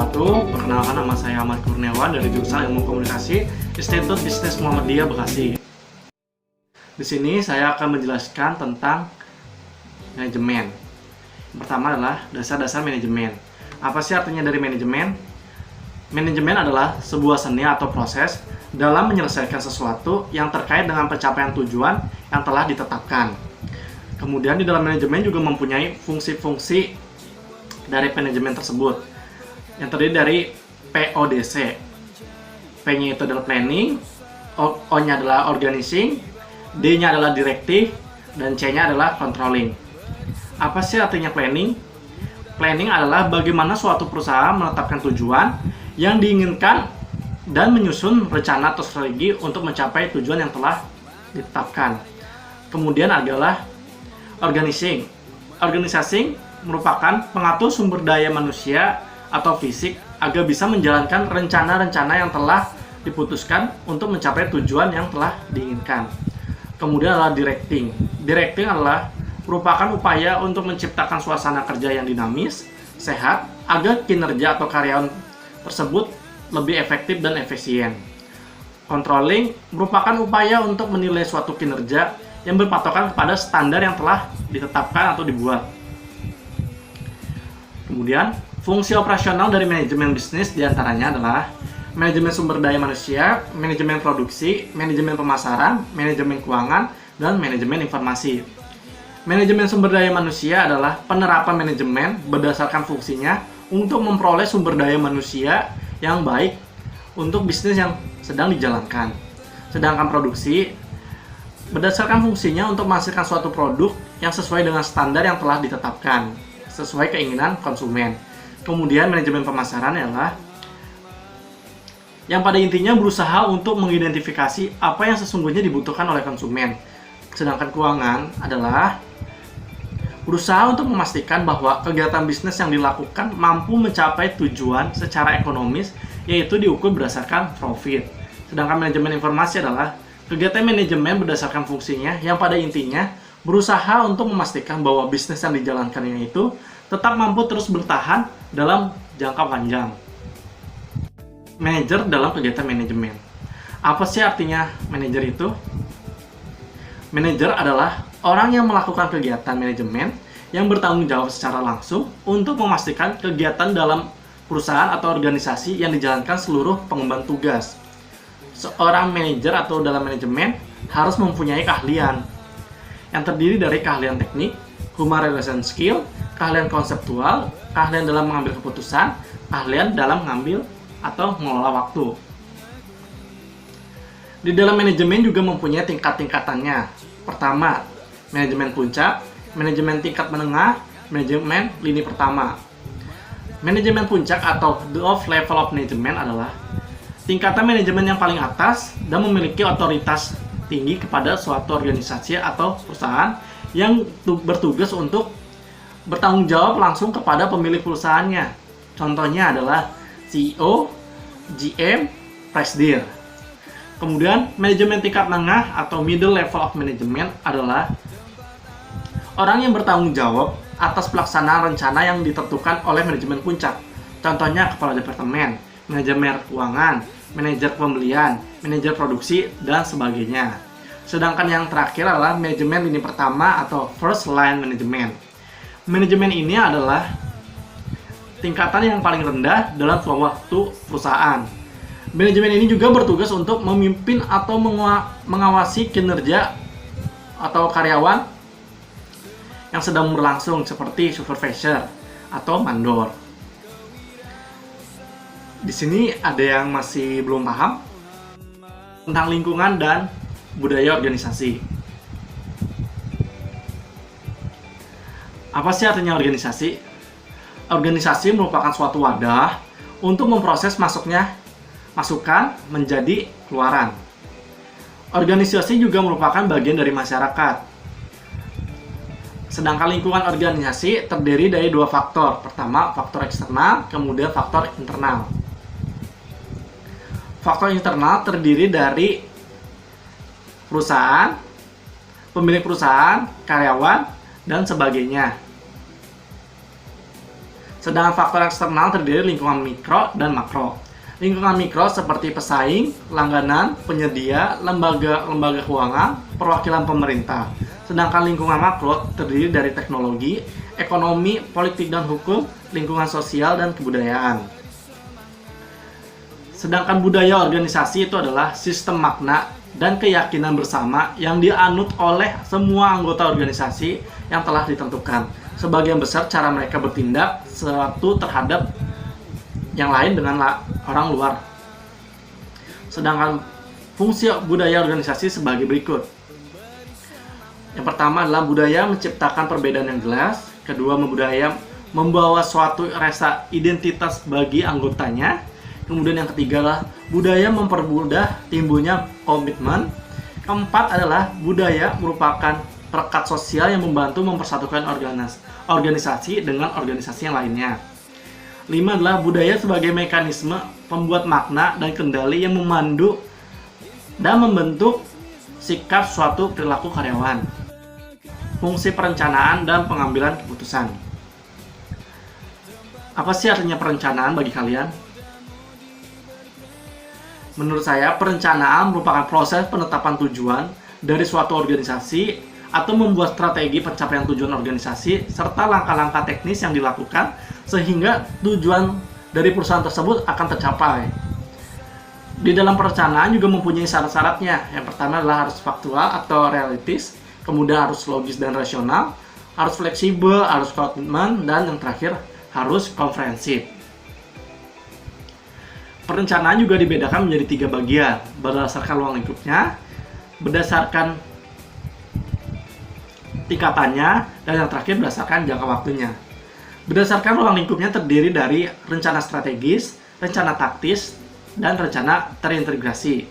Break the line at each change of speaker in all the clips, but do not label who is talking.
wabarakatuh. Perkenalkan, nama saya Ahmad Kurniawan dari jurusan Ilmu Komunikasi Institut Bisnis Muhammadiyah Bekasi. Di sini saya akan menjelaskan tentang manajemen. Yang pertama adalah dasar-dasar manajemen. Apa sih artinya dari manajemen? Manajemen adalah sebuah seni atau proses dalam menyelesaikan sesuatu yang terkait dengan pencapaian tujuan yang telah ditetapkan. Kemudian di dalam manajemen juga mempunyai fungsi-fungsi dari manajemen tersebut yang terdiri dari PODC. P-nya itu adalah planning, O-nya adalah organizing, D-nya adalah directive, dan C-nya adalah controlling. Apa sih artinya planning? Planning adalah bagaimana suatu perusahaan menetapkan tujuan yang diinginkan dan menyusun rencana atau strategi untuk mencapai tujuan yang telah ditetapkan. Kemudian adalah organizing. Organizing merupakan pengatur sumber daya manusia atau fisik agar bisa menjalankan rencana-rencana yang telah diputuskan untuk mencapai tujuan yang telah diinginkan. Kemudian adalah directing. Directing adalah merupakan upaya untuk menciptakan suasana kerja yang dinamis, sehat, agar kinerja atau karyawan tersebut lebih efektif dan efisien. Controlling merupakan upaya untuk menilai suatu kinerja yang berpatokan kepada standar yang telah ditetapkan atau dibuat. Kemudian, fungsi operasional dari manajemen bisnis diantaranya adalah manajemen sumber daya manusia, manajemen produksi, manajemen pemasaran, manajemen keuangan, dan manajemen informasi. Manajemen sumber daya manusia adalah penerapan manajemen berdasarkan fungsinya untuk memperoleh sumber daya manusia yang baik untuk bisnis yang sedang dijalankan. Sedangkan produksi berdasarkan fungsinya untuk menghasilkan suatu produk yang sesuai dengan standar yang telah ditetapkan, sesuai keinginan konsumen. Kemudian manajemen pemasaran adalah yang pada intinya berusaha untuk mengidentifikasi apa yang sesungguhnya dibutuhkan oleh konsumen. Sedangkan keuangan adalah berusaha untuk memastikan bahwa kegiatan bisnis yang dilakukan mampu mencapai tujuan secara ekonomis, yaitu diukur berdasarkan profit. Sedangkan manajemen informasi adalah kegiatan manajemen berdasarkan fungsinya yang pada intinya berusaha untuk memastikan bahwa bisnis yang dijalankannya itu tetap mampu terus bertahan dalam jangka panjang. Manajer dalam kegiatan manajemen. Apa sih artinya manajer itu? Manajer adalah orang yang melakukan kegiatan manajemen yang bertanggung jawab secara langsung untuk memastikan kegiatan dalam perusahaan atau organisasi yang dijalankan seluruh pengemban tugas. Seorang manajer atau dalam manajemen harus mempunyai keahlian yang terdiri dari keahlian teknik, human relation skill, keahlian konseptual, keahlian dalam mengambil keputusan, keahlian dalam mengambil atau mengelola waktu. Di dalam manajemen juga mempunyai tingkat-tingkatannya. Pertama, manajemen puncak, manajemen tingkat menengah, manajemen lini pertama. Manajemen puncak atau the of level of management adalah tingkatan manajemen yang paling atas dan memiliki otoritas tinggi kepada suatu organisasi atau perusahaan yang bertugas untuk bertanggung jawab langsung kepada pemilik perusahaannya. Contohnya adalah CEO, GM, Presidir. Kemudian, manajemen tingkat menengah atau middle level of management adalah orang yang bertanggung jawab atas pelaksanaan rencana yang ditentukan oleh manajemen puncak. Contohnya kepala departemen, manajemen keuangan, manajer pembelian, manajer produksi, dan sebagainya. Sedangkan yang terakhir adalah manajemen lini pertama atau first line management. Manajemen ini adalah tingkatan yang paling rendah dalam suatu perusahaan. Manajemen ini juga bertugas untuk memimpin atau mengawasi kinerja atau karyawan yang sedang berlangsung seperti supervisor atau mandor. Di sini ada yang masih belum paham tentang lingkungan dan budaya organisasi. Apa sih artinya organisasi? Organisasi merupakan suatu wadah untuk memproses masuknya masukan menjadi keluaran. Organisasi juga merupakan bagian dari masyarakat. Sedangkan lingkungan organisasi terdiri dari dua faktor. Pertama, faktor eksternal, kemudian faktor internal. Faktor internal terdiri dari perusahaan, pemilik perusahaan, karyawan, dan sebagainya. Sedangkan faktor eksternal terdiri lingkungan mikro dan makro. Lingkungan mikro seperti pesaing, langganan, penyedia, lembaga keuangan, perwakilan pemerintah. Sedangkan lingkungan makro terdiri dari teknologi, ekonomi, politik dan hukum, lingkungan sosial, dan kebudayaan. Sedangkan budaya organisasi itu adalah sistem makna dan keyakinan bersama yang dianut oleh semua anggota organisasi yang telah ditentukan. Sebagian besar cara mereka bertindak satu terhadap yang lain dengan orang luar. Sedangkan fungsi budaya organisasi sebagai berikut. Yang pertama adalah budaya menciptakan perbedaan yang jelas. Kedua, budaya membawa suatu rasa identitas bagi anggotanya. Kemudian yang ketiga adalah budaya mempermudah timbulnya komitmen. Keempat adalah budaya merupakan perekat sosial yang membantu mempersatukan organisasi dengan organisasi yang lainnya. 5 adalah budaya sebagai mekanisme pembuat makna dan kendali yang memandu dan membentuk sikap suatu perilaku karyawan. Fungsi perencanaan dan pengambilan keputusan. Apa sih artinya perencanaan bagi kalian? Menurut saya, perencanaan merupakan proses penetapan tujuan dari suatu organisasi atau membuat strategi pencapaian tujuan organisasi serta langkah-langkah teknis yang dilakukan sehingga tujuan dari perusahaan tersebut akan tercapai. Di dalam perencanaan juga mempunyai syarat-syaratnya. Yang pertama adalah harus faktual atau realistis, kemudian harus logis dan rasional, harus fleksibel, harus komitmen, dan yang terakhir harus komprehensif. Perencanaan juga dibedakan menjadi 3 bagian, berdasarkan ruang lingkupnya, berdasarkan tingkatannya, dan yang terakhir berdasarkan jangka waktunya. Berdasarkan ruang lingkupnya terdiri dari rencana strategis, rencana taktis, dan rencana terintegrasi.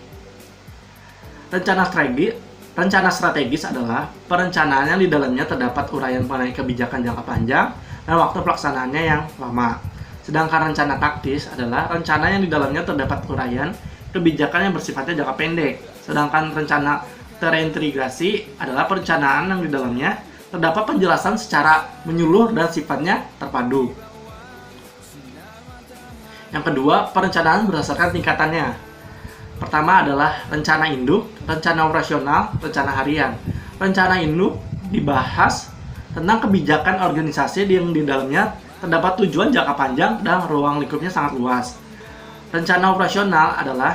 Rencana strategis adalah perencanaan yang di dalamnya terdapat uraian mengenai kebijakan jangka panjang dan waktu pelaksanaannya yang lama. Sedangkan rencana taktis adalah rencana yang di dalamnya terdapat uraian kebijakan yang bersifatnya jangka pendek. Sedangkan rencana terintegrasi adalah perencanaan yang di dalamnya terdapat penjelasan secara menyeluruh dan sifatnya terpadu. Yang kedua, perencanaan berdasarkan tingkatannya. Pertama adalah rencana induk, rencana operasional, rencana harian. Rencana induk dibahas tentang kebijakan organisasi yang di dalamnya terdapat tujuan jangka panjang dan ruang lingkupnya sangat luas. Rencana operasional adalah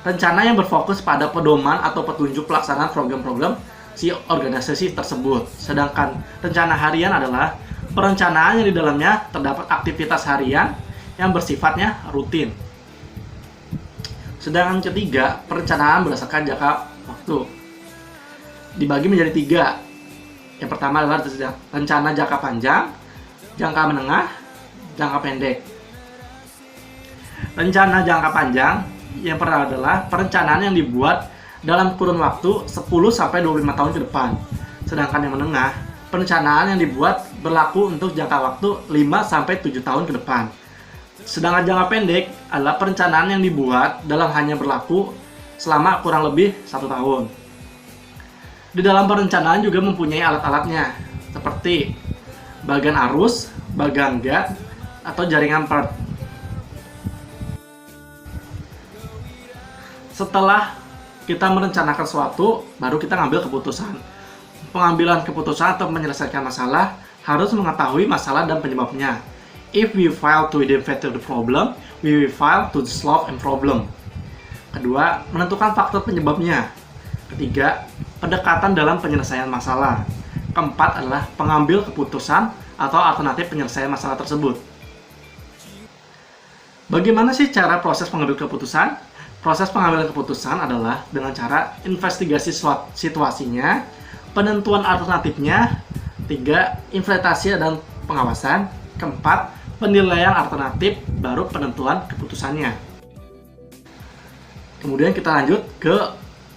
rencana yang berfokus pada pedoman atau petunjuk pelaksanaan program-program si organisasi tersebut. Sedangkan rencana harian adalah perencanaan yang di dalamnya terdapat aktivitas harian yang bersifatnya rutin. Sedangkan ketiga, perencanaan berdasarkan jangka waktu. Dibagi menjadi 3. Yang pertama adalah rencana jangka panjang, jangka menengah, jangka pendek. Rencana jangka panjang yang pertama adalah perencanaan yang dibuat dalam kurun waktu 10-25 tahun ke depan. Sedangkan yang menengah, perencanaan yang dibuat berlaku untuk jangka waktu 5-7 tahun ke depan. Sedangkan jangka pendek adalah perencanaan yang dibuat dalam hanya berlaku selama kurang lebih 1 tahun. Di dalam perencanaan juga mempunyai alat-alatnya, seperti bagan arus, bagan gat, atau jaringan per. Setelah kita merencanakan sesuatu, baru kita ngambil keputusan. Pengambilan keputusan atau menyelesaikan masalah harus mengetahui masalah dan penyebabnya. If we fail to identify the problem, we will fail to solve a problem. Kedua, menentukan faktor penyebabnya. Ketiga, pendekatan dalam penyelesaian masalah. Keempat adalah pengambil keputusan atau alternatif penyelesaian masalah tersebut. Bagaimana sih cara proses pengambil keputusan? Proses pengambilan keputusan adalah dengan cara investigasi situasinya, penentuan alternatifnya, 3. Implementasi dan pengawasan, keempat, penilaian alternatif, baru penentuan keputusannya. Kemudian kita lanjut ke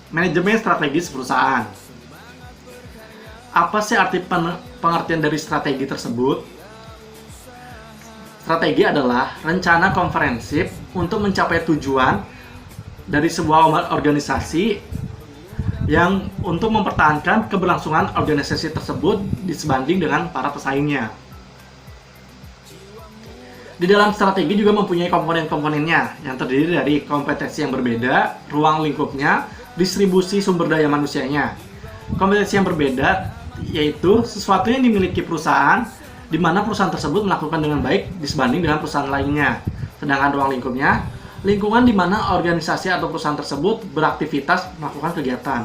manajemen strategis perusahaan. Apa sih arti pengertian dari strategi tersebut? Strategi adalah rencana komprehensif untuk mencapai tujuan dari sebuah organisasi yang untuk mempertahankan keberlangsungan organisasi tersebut disebanding dengan para pesaingnya. Di dalam strategi juga mempunyai komponen-komponennya yang terdiri dari kompetensi yang berbeda, ruang lingkupnya, distribusi sumber daya manusianya. Kompetensi yang berbeda yaitu sesuatu yang dimiliki perusahaan di mana perusahaan tersebut melakukan dengan baik disebanding dengan perusahaan lainnya. Sedangkan ruang lingkupnya, lingkungan di mana organisasi atau perusahaan tersebut beraktivitas melakukan kegiatan.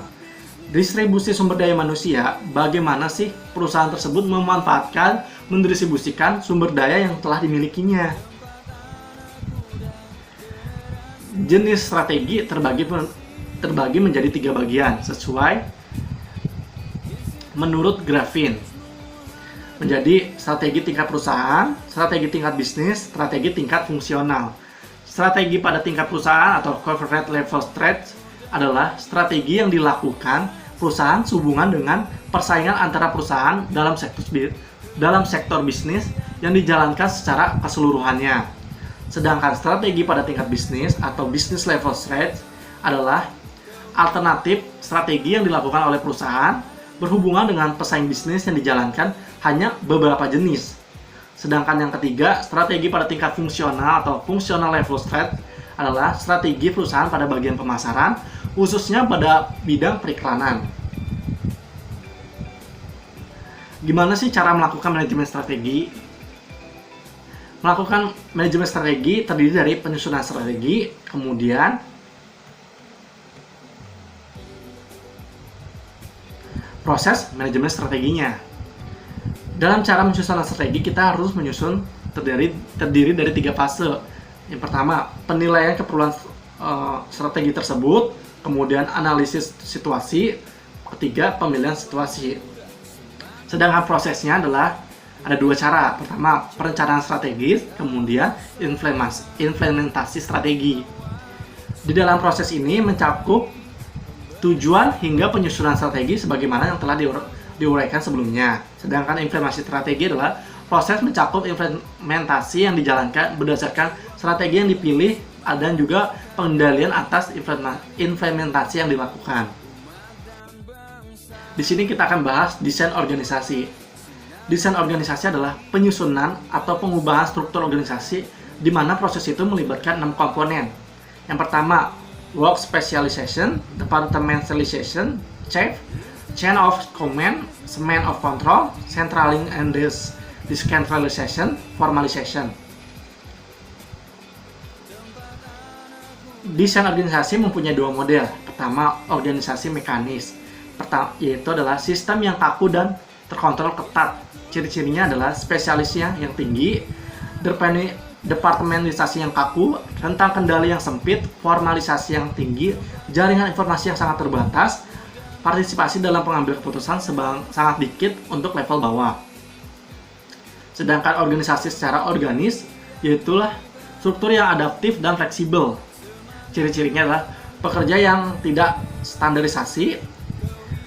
Distribusi sumber daya manusia, bagaimana sih perusahaan tersebut memanfaatkan, mendistribusikan sumber daya yang telah dimilikinya. Jenis strategi terbagi menjadi 3 bagian sesuai menurut Graffin. Menjadi strategi tingkat perusahaan, strategi tingkat bisnis, strategi tingkat fungsional. Strategi pada tingkat perusahaan atau corporate level strategy adalah strategi yang dilakukan perusahaan sehubungan dengan persaingan antara perusahaan dalam sektor bisnis yang dijalankan secara keseluruhannya. Sedangkan strategi pada tingkat bisnis atau business level strategy adalah alternatif strategi yang dilakukan oleh perusahaan berhubungan dengan pesaing bisnis yang dijalankan hanya beberapa jenis. Sedangkan yang ketiga, strategi pada tingkat fungsional atau functional level strategy adalah strategi perusahaan pada bagian pemasaran, khususnya pada bidang periklanan. Gimana sih cara melakukan manajemen strategi? Melakukan manajemen strategi terdiri dari penyusunan strategi, kemudian proses manajemen strateginya. Dalam cara menyusun strategi, kita harus menyusun terdiri dari 3 fase. Yang pertama, penilaian keperluan strategi tersebut, kemudian analisis situasi, ketiga, pemilihan situasi. Sedangkan prosesnya adalah ada 2 cara. Pertama, perencanaan strategis, kemudian implementasi strategi. Di dalam proses ini mencakup tujuan hingga penyusunan strategi sebagaimana yang telah diuraikan sebelumnya. Sedangkan implementasi strategi adalah proses mencakup implementasi yang dijalankan berdasarkan strategi yang dipilih dan juga pengendalian atas implementasi yang dilakukan. Di sini kita akan bahas desain organisasi. Desain organisasi adalah penyusunan atau pengubahan struktur organisasi di mana proses itu melibatkan 6 komponen. Yang pertama, work specialization, departmentalization, chain of command, span of control, centralizing and decentralization, formalization. Desain organisasi mempunyai 2 model. Pertama, organisasi mekanis. Yaitu adalah sistem yang kaku dan terkontrol ketat. Ciri-cirinya adalah spesialisnya yang tinggi, departementalisasi yang kaku, rentang kendali yang sempit, formalisasi yang tinggi, jaringan informasi yang sangat terbatas, partisipasi dalam pengambilan keputusan sangat dikit untuk level bawah. Sedangkan organisasi secara organis, yaitulah struktur yang adaptif dan fleksibel. Ciri-cirinya adalah pekerja yang tidak standarisasi,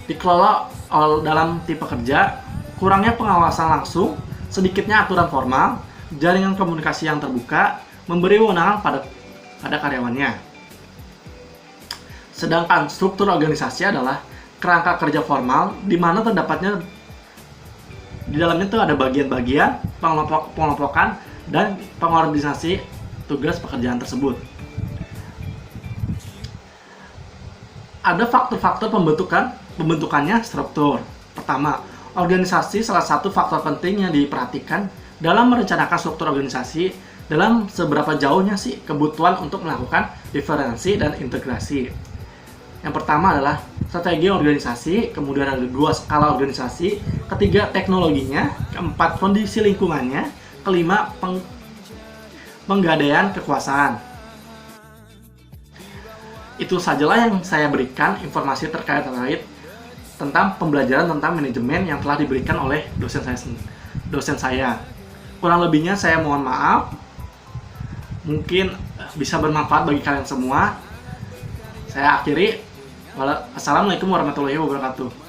dikelola dalam tipe kerja, kurangnya pengawasan langsung, sedikitnya aturan formal, jaringan komunikasi yang terbuka, memberi wewenang pada karyawannya. Sedangkan struktur organisasi adalah kerangka kerja formal, di mana terdapatnya di dalamnya itu ada bagian-bagian, pengelompokan, dan pengorganisasi tugas pekerjaan tersebut. Ada faktor-faktor pembentukannya struktur. Pertama, organisasi salah satu faktor penting yang diperhatikan dalam merencanakan struktur organisasi dalam seberapa jauhnya sih kebutuhan untuk melakukan diferensi dan integrasi. Yang pertama adalah strategi organisasi, kemudian ada 2 skala organisasi, ketiga teknologinya, keempat kondisi lingkungannya, kelima penggadaian kekuasaan. Itu sajalah yang saya berikan informasi terkait tentang pembelajaran tentang manajemen yang telah diberikan oleh dosen saya. Kurang lebihnya saya mohon maaf. Mungkin bisa bermanfaat bagi kalian semua. Saya akhiri. Assalamualaikum warahmatullahi wabarakatuh.